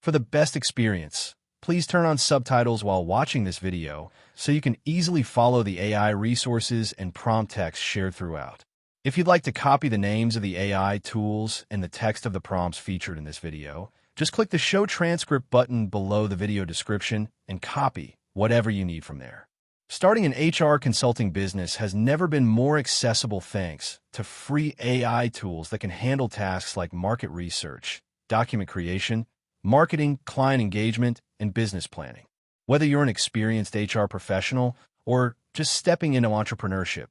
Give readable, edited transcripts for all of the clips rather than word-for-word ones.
For the best experience, please turn on subtitles while watching this video so you can easily follow the AI resources and prompt text shared throughout. If you'd like to copy the names of the AI tools and the text of the prompts featured in this video, just click the Show Transcript button below the video description and copy whatever you need from there. Starting an HR consulting business has never been more accessible thanks to free AI tools that can handle tasks like market research, document creation, marketing, client engagement, and business planning. Whether you're an experienced HR professional or just stepping into entrepreneurship,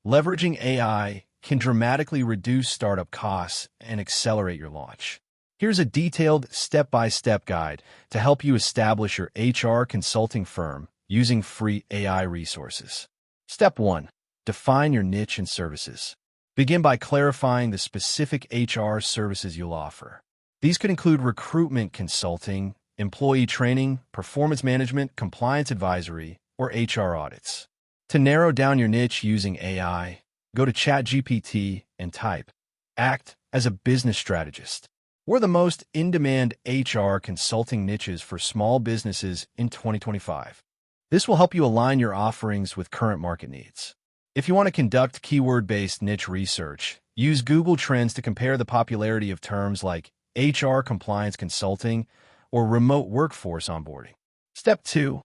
leveraging AI can dramatically reduce startup costs and accelerate your launch. Here's a detailed step-by-step guide to help you establish your HR consulting firm using free AI resources. Step 1. Define your niche and services. Begin by clarifying the specific HR services you'll offer. These could include recruitment consulting, employee training, performance management, compliance advisory, or HR audits. To narrow down your niche using AI, go to ChatGPT and type, "Act as a business strategist." We're the most in-demand HR consulting niches for small businesses in 2025. This will help you align your offerings with current market needs. If you want to conduct keyword-based niche research, use Google Trends to compare the popularity of terms like HR compliance consulting or remote workforce onboarding. Step 2.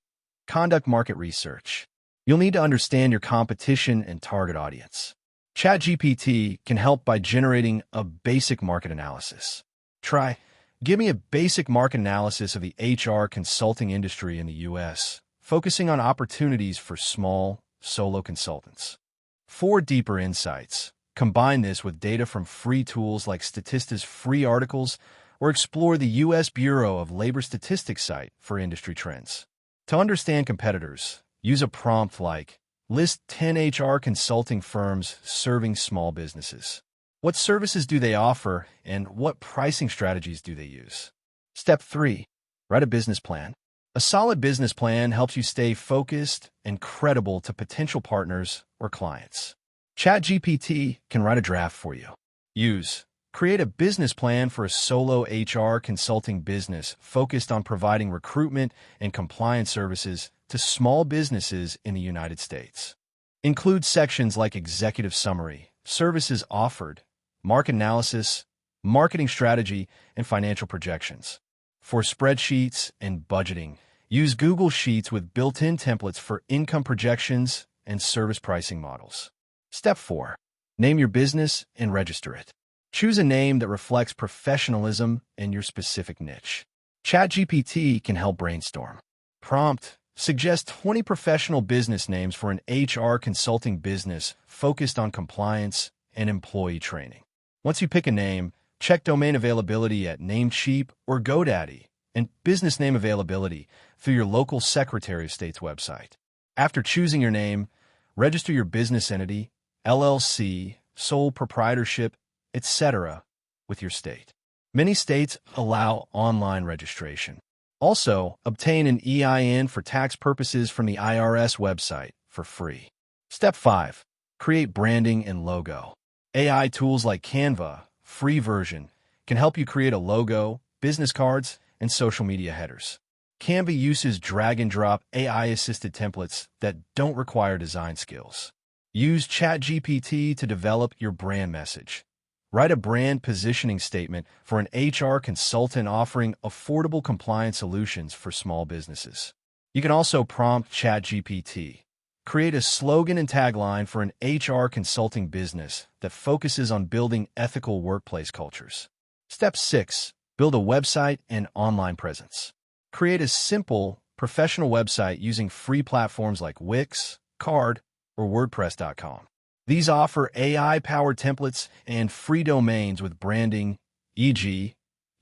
Conduct market research. You'll need to understand your competition and target audience. ChatGPT can help by generating a basic market analysis. Try, "Give me a basic market analysis of the HR consulting industry in the U.S., focusing on opportunities for small, solo consultants." For deeper insights, combine this with data from free tools like Statista's free articles or explore the U.S. Bureau of Labor Statistics site for industry trends. To understand competitors, use a prompt like, "List 10 HR consulting firms serving small businesses. What services do they offer, and what pricing strategies do they use?" Step 3. Write a business plan. A solid business plan helps you stay focused and credible to potential partners or clients. ChatGPT can write a draft for you. Use, "Create a business plan for a solo HR consulting business focused on providing recruitment and compliance services to small businesses in the United States." Include sections like executive summary, services offered, market analysis, marketing strategy, and financial projections. For spreadsheets and budgeting, use Google Sheets with built-in templates for income projections and service pricing models. Step 4. Name your business and register it. Choose a name that reflects professionalism and your specific niche. ChatGPT can help brainstorm. Prompt, "Suggest 20 professional business names for an HR consulting business focused on compliance and employee training." Once you pick a name, check domain availability at Namecheap or GoDaddy and business name availability through your local Secretary of State's website. After choosing your name, register your business entity, LLC, sole proprietorship, etc., with your state. Many states allow online registration. Also, obtain an EIN for tax purposes from the IRS website for free. Step 5. Create branding and logo. AI tools like Canva, free version, can help you create a logo, business cards, and social media headers. Canva uses drag-and-drop AI-assisted templates that don't require design skills. Use ChatGPT to develop your brand message. Write a brand positioning statement for an HR consultant offering affordable compliance solutions for small businesses. You can also prompt ChatGPT. Create a slogan and tagline for an HR consulting business that focuses on building ethical workplace cultures. Step 6. Build a website and online presence. Create a simple, professional website using free platforms like Wix, Card, or WordPress.com. These offer AI-powered templates and free domains with branding, e.g.,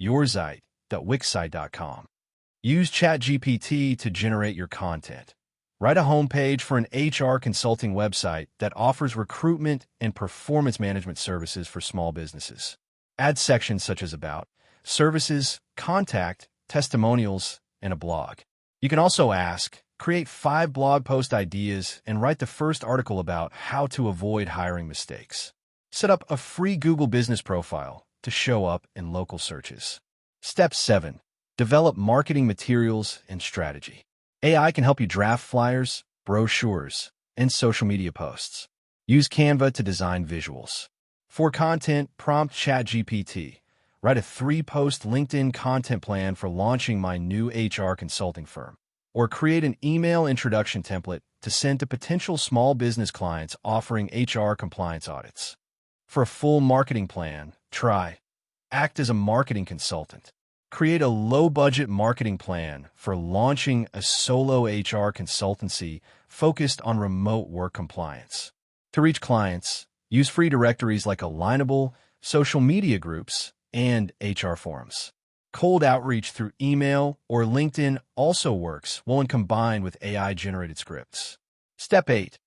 yoursite.wixsite.com. Use ChatGPT to generate your content. Write a homepage for an HR consulting website that offers recruitment and performance management services for small businesses. Add sections such as about, services, contact, testimonials, and a blog. You can also ask, create 5 blog post ideas and write the first article about how to avoid hiring mistakes. Set up a free Google business profile to show up in local searches. Step 7. Develop marketing materials and strategy. AI can help you draft flyers, brochures, and social media posts. Use Canva to design visuals. For content, prompt ChatGPT. Write a 3-post LinkedIn content plan for launching my new HR consulting firm. Or create an email introduction template to send to potential small business clients offering HR compliance audits. For a full marketing plan, try Act as a marketing consultant. Create a low-budget marketing plan for launching a solo HR consultancy focused on remote work compliance. To reach clients, use free directories like Alignable, social media groups, and HR forums. Cold outreach through email or LinkedIn also works when combined with AI-generated scripts. Step 8.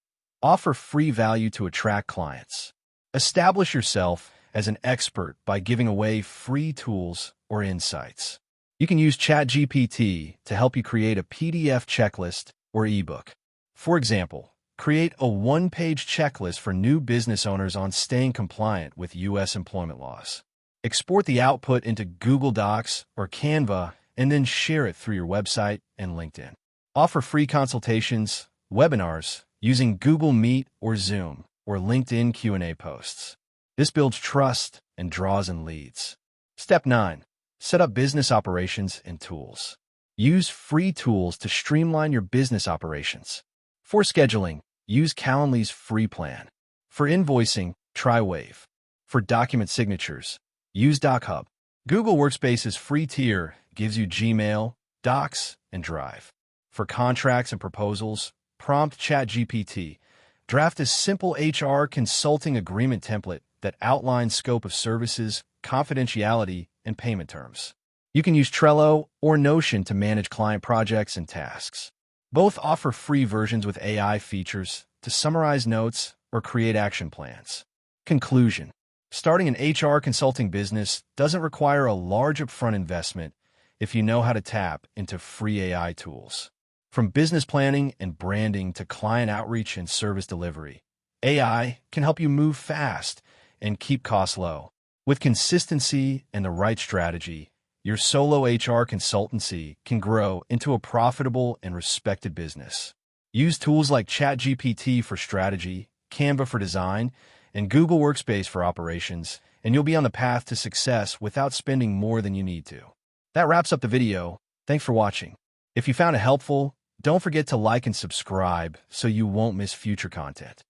Offer free value to attract clients. Establish yourself as an expert by giving away free tools or insights. You can use ChatGPT to help you create a PDF checklist or ebook. For example, create a 1-page checklist for new business owners on staying compliant with U.S. employment laws. Export the output into Google Docs or Canva and then share it through your website and LinkedIn. Offer free consultations, webinars, using Google Meet or Zoom or LinkedIn Q&A posts. This builds trust and draws in leads. Step 9. Set up business operations and tools. Use free tools to streamline your business operations. For scheduling, use Calendly's free plan. For invoicing, try Wave. For document signatures, use DocHub. Google Workspace's free tier gives you Gmail, Docs, and Drive. For contracts and proposals, prompt ChatGPT. Draft a simple HR consulting agreement template that outlines scope of services, confidentiality, and payment terms. You can use Trello or Notion to manage client projects and tasks. Both offer free versions with AI features to summarize notes or create action plans. Conclusion. Starting an HR consulting business doesn't require a large upfront investment if you know how to tap into free AI tools. From business planning and branding to client outreach and service delivery, AI can help you move fast and keep costs low. With consistency and the right strategy, your solo HR consultancy can grow into a profitable and respected business. Use tools like ChatGPT for strategy, Canva for design, and Google Workspace for operations, and you'll be on the path to success without spending more than you need to. That wraps up the video. Thanks for watching. If you found it helpful, don't forget to like and subscribe so you won't miss future content.